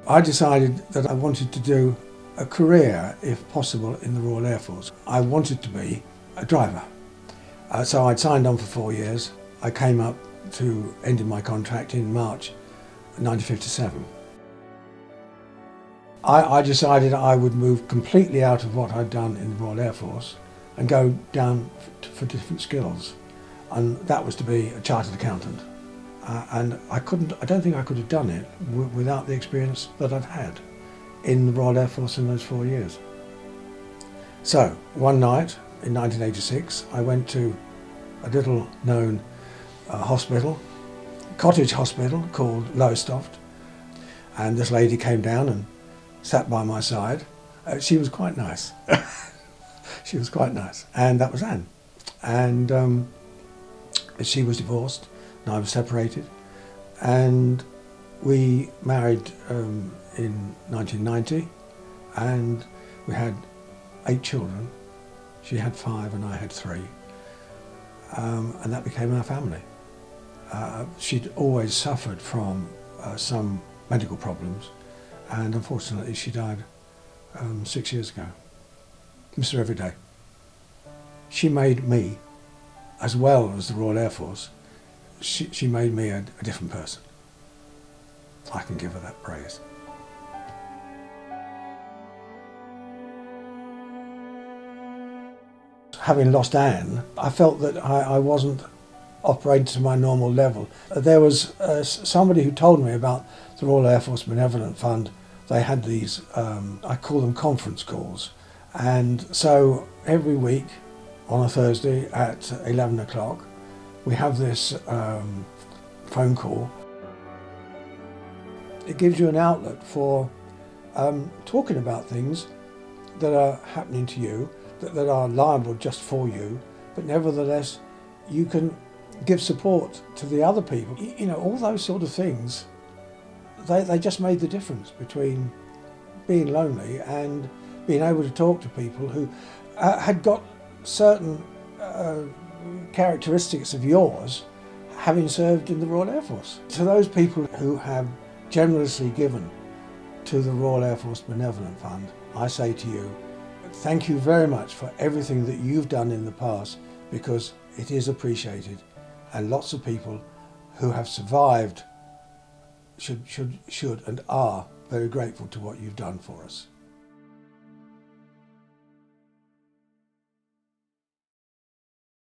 I decided that I wanted to do a career, if possible, in the Royal Air Force. I wanted to be a driver. So I'd signed on for 4 years. I came up to ending my contract in March 1957. I decided I would move completely out of what I'd done in the Royal Air Force and go down for different skills. And that was to be a chartered accountant. And I don't think I could have done it without the experience that I'd had in the Royal Air Force in those 4 years. So one night in 1986, I went to a little known hospital, cottage hospital called Lowestoft, and this lady came down and sat by my side. She was quite nice. She was quite nice, and that was Anne. And she was divorced and I was separated, and we married in 1990, and we had 8 children. She had 5 and I had 3, and that became our family. She'd always suffered from some medical problems, and unfortunately she died 6 years ago. Mr. Everyday. She made me, as well as the Royal Air Force, she made me a different person. I can give her that praise. Having lost Anne, I felt that I wasn't operating to my normal level. There was somebody who told me about the Royal Air Force Benevolent Fund. They had these, I call them conference calls. And so every week on a Thursday at 11 o'clock, we have this phone call. It gives you an outlet for talking about things that are happening to you, that are liable just for you, but nevertheless you can give support to the other people. You know, all those sort of things, they just made the difference between being lonely and being able to talk to people who had got certain characteristics of yours, having served in the Royal Air Force. To those people who have generously given to the Royal Air Force Benevolent Fund, I say to you, thank you very much for everything that you've done in the past, because it is appreciated, and lots of people who have survived should and are very grateful to what you've done for us.